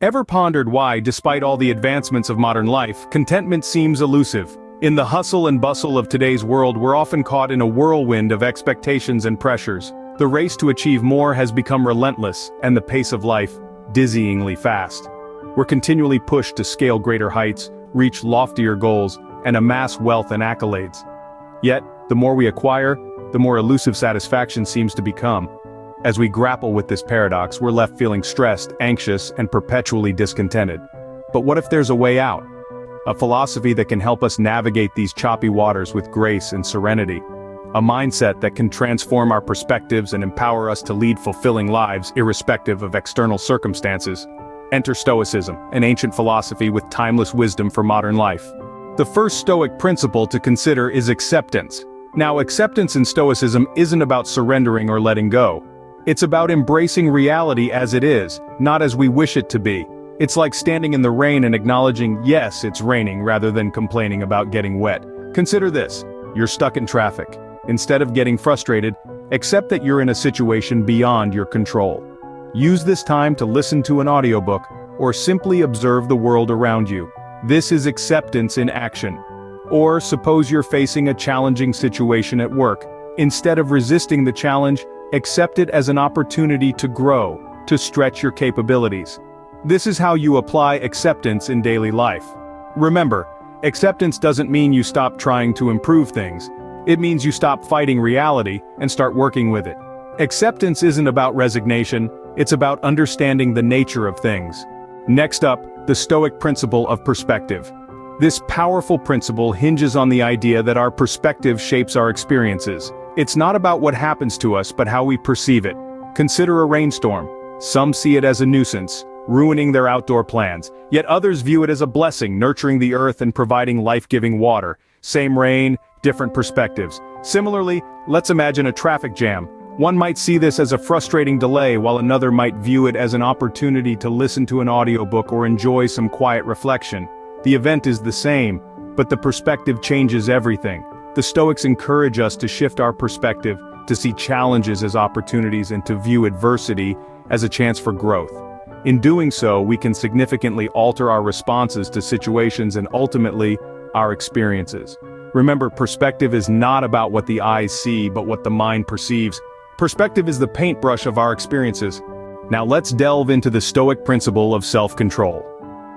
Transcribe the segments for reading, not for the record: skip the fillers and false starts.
Ever pondered why, despite all the advancements of modern life, contentment seems elusive? In the hustle and bustle of today's world, we're often caught in a whirlwind of expectations and pressures. The race to achieve more has become relentless, and the pace of life, dizzyingly fast. We're continually pushed to scale greater heights, reach loftier goals, and amass wealth and accolades. Yet, the more we acquire, the more elusive satisfaction seems to become. As we grapple with this paradox, we're left feeling stressed, anxious, and perpetually discontented. But what if there's a way out? A philosophy that can help us navigate these choppy waters with grace and serenity. A mindset that can transform our perspectives and empower us to lead fulfilling lives irrespective of external circumstances. Enter Stoicism, an ancient philosophy with timeless wisdom for modern life. The first Stoic principle to consider is acceptance. Now, acceptance in Stoicism isn't about surrendering or letting go. It's about embracing reality as it is, not as we wish it to be. It's like standing in the rain and acknowledging, yes, it's raining, rather than complaining about getting wet. Consider this: you're stuck in traffic. Instead of getting frustrated, accept that you're in a situation beyond your control. Use this time to listen to an audiobook, or simply observe the world around you. This is acceptance in action. Or suppose you're facing a challenging situation at work. Instead of resisting the challenge, accept it as an opportunity to grow, to stretch your capabilities. This is how you apply acceptance in daily life. Remember, acceptance doesn't mean you stop trying to improve things. It means you stop fighting reality and start working with it. Acceptance isn't about resignation, it's about understanding the nature of things. Next up, the Stoic principle of perspective. This powerful principle hinges on the idea that our perspective shapes our experiences. It's not about what happens to us, but how we perceive it. Consider a rainstorm. Some see it as a nuisance, ruining their outdoor plans, yet others view it as a blessing, nurturing the earth and providing life-giving water. Same rain, different perspectives. Similarly, let's imagine a traffic jam. One might see this as a frustrating delay, while another might view it as an opportunity to listen to an audiobook or enjoy some quiet reflection. The event is the same, but the perspective changes everything. The Stoics encourage us to shift our perspective, to see challenges as opportunities and to view adversity as a chance for growth. In doing so, we can significantly alter our responses to situations and ultimately, our experiences. Remember, perspective is not about what the eyes see, but what the mind perceives. Perspective is the paintbrush of our experiences. Now let's delve into the Stoic principle of self-control.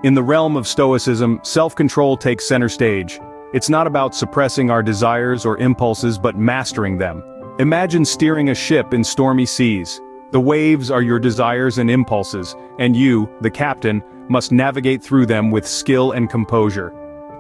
In the realm of Stoicism, self-control takes center stage. It's not about suppressing our desires or impulses but mastering them. Imagine steering a ship in stormy seas. The waves are your desires and impulses, and you, the captain, must navigate through them with skill and composure.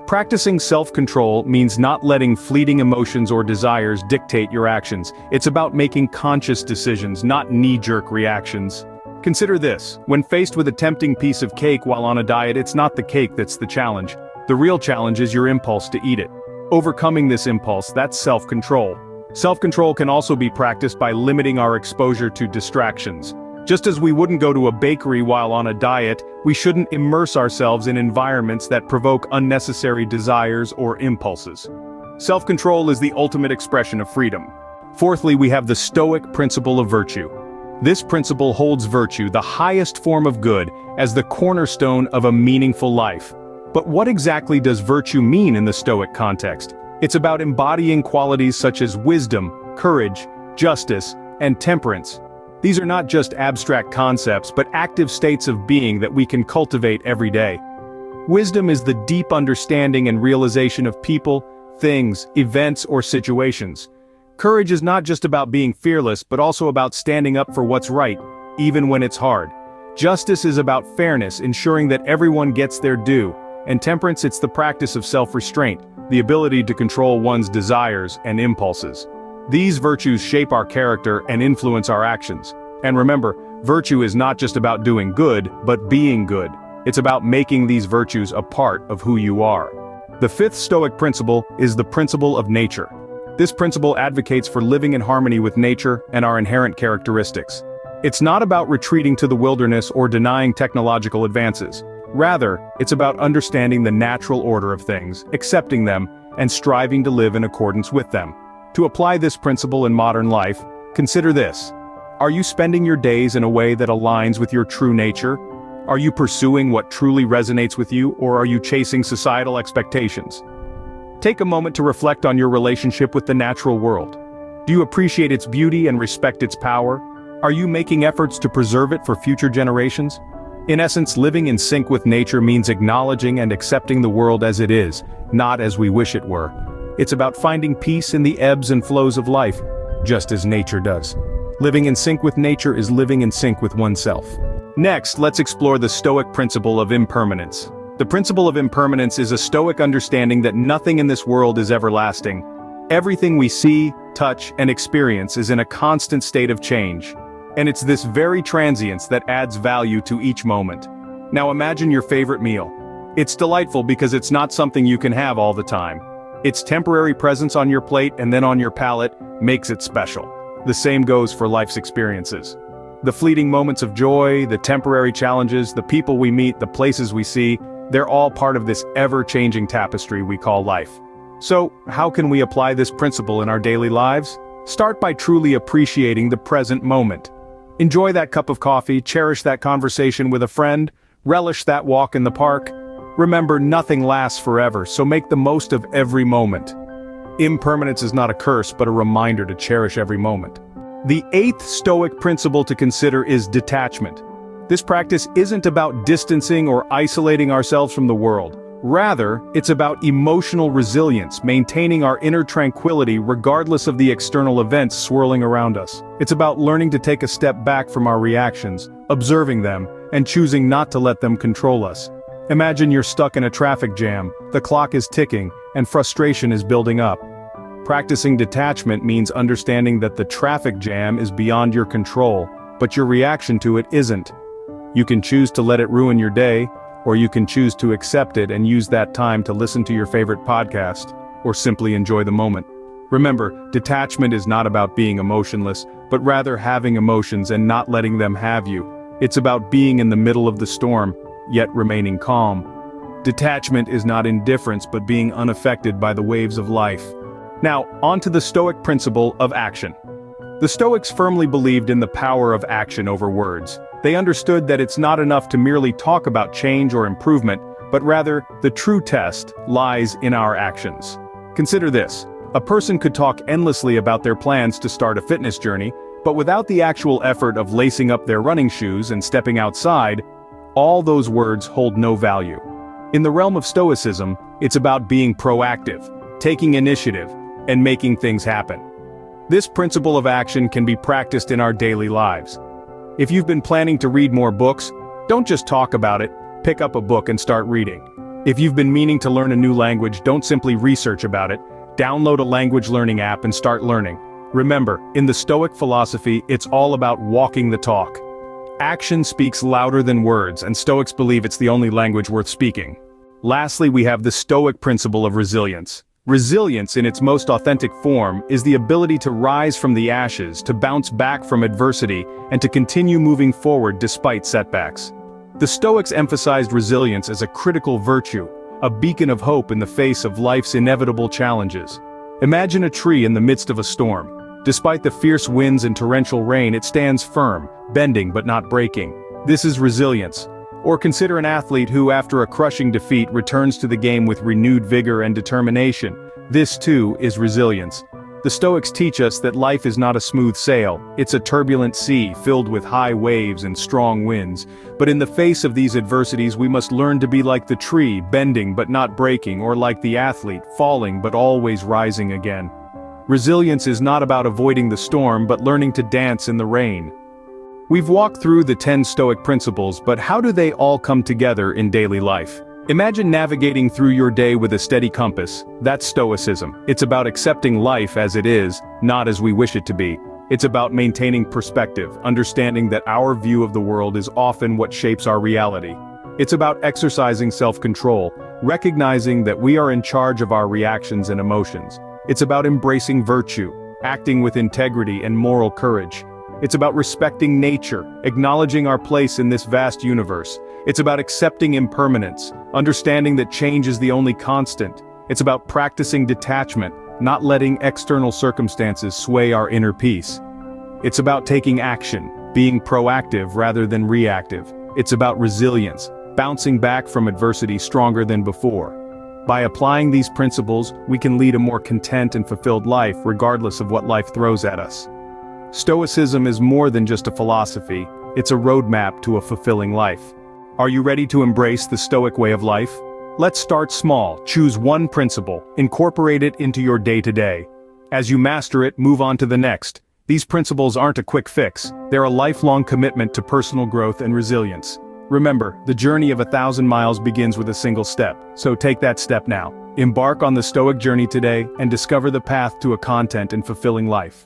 Practicing self-control means not letting fleeting emotions or desires dictate your actions. It's about making conscious decisions, not knee-jerk reactions. Consider this: when faced with a tempting piece of cake while on a diet, it's not the cake that's the challenge. The real challenge is your impulse to eat it. Overcoming this impulse, that's self-control. Self-control can also be practiced by limiting our exposure to distractions. Just as we wouldn't go to a bakery while on a diet, we shouldn't immerse ourselves in environments that provoke unnecessary desires or impulses. Self-control is the ultimate expression of freedom. Fourthly, we have the Stoic principle of virtue. This principle holds virtue, the highest form of good, as the cornerstone of a meaningful life. But what exactly does virtue mean in the Stoic context? It's about embodying qualities such as wisdom, courage, justice, and temperance. These are not just abstract concepts, but active states of being that we can cultivate every day. Wisdom is the deep understanding and realization of people, things, events, or situations. Courage is not just about being fearless, but also about standing up for what's right, even when it's hard. Justice is about fairness, ensuring that everyone gets their due. And temperance, it's the practice of self-restraint, the ability to control one's desires and impulses. These virtues shape our character and influence our actions. And remember, virtue is not just about doing good, but being good. It's about making these virtues a part of who you are. The fifth Stoic principle is the principle of nature. This principle advocates for living in harmony with nature and our inherent characteristics. It's not about retreating to the wilderness or denying technological advances. Rather, it's about understanding the natural order of things, accepting them, and striving to live in accordance with them. To apply this principle in modern life, consider this. Are you spending your days in a way that aligns with your true nature? Are you pursuing what truly resonates with you, or are you chasing societal expectations? Take a moment to reflect on your relationship with the natural world. Do you appreciate its beauty and respect its power? Are you making efforts to preserve it for future generations? In essence, living in sync with nature means acknowledging and accepting the world as it is, not as we wish it were. It's about finding peace in the ebbs and flows of life, just as nature does. Living in sync with nature is living in sync with oneself. Next, let's explore the Stoic principle of impermanence. The principle of impermanence is a Stoic understanding that nothing in this world is everlasting. Everything we see, touch, and experience is in a constant state of change. And it's this very transience that adds value to each moment. Now imagine your favorite meal. It's delightful because it's not something you can have all the time. Its temporary presence on your plate and then on your palate makes it special. The same goes for life's experiences. The fleeting moments of joy, the temporary challenges, the people we meet, the places we see, they're all part of this ever-changing tapestry we call life. So, how can we apply this principle in our daily lives? Start by truly appreciating the present moment. Enjoy that cup of coffee, cherish that conversation with a friend, relish that walk in the park. Remember, nothing lasts forever, so make the most of every moment. Impermanence is not a curse, but a reminder to cherish every moment. The eighth Stoic principle to consider is detachment. This practice isn't about distancing or isolating ourselves from the world. Rather, it's about emotional resilience, maintaining our inner tranquility regardless of the external events swirling around us. It's about learning to take a step back from our reactions, observing them, and choosing not to let them control us. Imagine you're stuck in a traffic jam, the clock is ticking, and frustration is building up. Practicing detachment means understanding that the traffic jam is beyond your control, but your reaction to it isn't. You can choose to let it ruin your day, or you can choose to accept it and use that time to listen to your favorite podcast, or simply enjoy the moment. Remember, detachment is not about being emotionless, but rather having emotions and not letting them have you. It's about being in the middle of the storm, yet remaining calm. Detachment is not indifference but being unaffected by the waves of life. Now, on to the Stoic principle of action. The Stoics firmly believed in the power of action over words. They understood that it's not enough to merely talk about change or improvement, but rather, the true test lies in our actions. Consider this. A person could talk endlessly about their plans to start a fitness journey, but without the actual effort of lacing up their running shoes and stepping outside, all those words hold no value. In the realm of Stoicism, it's about being proactive, taking initiative, and making things happen. This principle of action can be practiced in our daily lives. If you've been planning to read more books, don't just talk about it, pick up a book and start reading. If you've been meaning to learn a new language, don't simply research about it, download a language learning app and start learning. Remember, in the Stoic philosophy, it's all about walking the talk. Action speaks louder than words, and Stoics believe it's the only language worth speaking. Lastly, we have the Stoic principle of resilience. Resilience in its most authentic form is the ability to rise from the ashes, to bounce back from adversity, and to continue moving forward despite setbacks. The Stoics emphasized resilience as a critical virtue, a beacon of hope in the face of life's inevitable challenges. Imagine a tree in the midst of a storm. Despite the fierce winds and torrential rain, it stands firm, bending but not breaking. This is resilience. Or consider an athlete who, after a crushing defeat, returns to the game with renewed vigor and determination. This, too, is resilience. The Stoics teach us that life is not a smooth sail, it's a turbulent sea filled with high waves and strong winds. But in the face of these adversities, we must learn to be like the tree, bending but not breaking, or like the athlete, falling but always rising again. Resilience is not about avoiding the storm, but learning to dance in the rain. We've walked through the 10 Stoic principles, but how do they all come together in daily life? Imagine navigating through your day with a steady compass. That's Stoicism. It's about accepting life as it is, not as we wish it to be. It's about maintaining perspective, understanding that our view of the world is often what shapes our reality. It's about exercising self-control, recognizing that we are in charge of our reactions and emotions. It's about embracing virtue, acting with integrity and moral courage. It's about respecting nature, acknowledging our place in this vast universe. It's about accepting impermanence, understanding that change is the only constant. It's about practicing detachment, not letting external circumstances sway our inner peace. It's about taking action, being proactive rather than reactive. It's about resilience, bouncing back from adversity stronger than before. By applying these principles, we can lead a more content and fulfilled life regardless of what life throws at us. Stoicism is more than just a philosophy, it's a roadmap to a fulfilling life. Are you ready to embrace the Stoic way of life? Let's start small, choose one principle, incorporate it into your day-to-day. As you master it, move on to the next. These principles aren't a quick fix, they're a lifelong commitment to personal growth and resilience. Remember, the journey of 1,000 miles begins with a single step, so take that step now. Embark on the Stoic journey today and discover the path to a content and fulfilling life.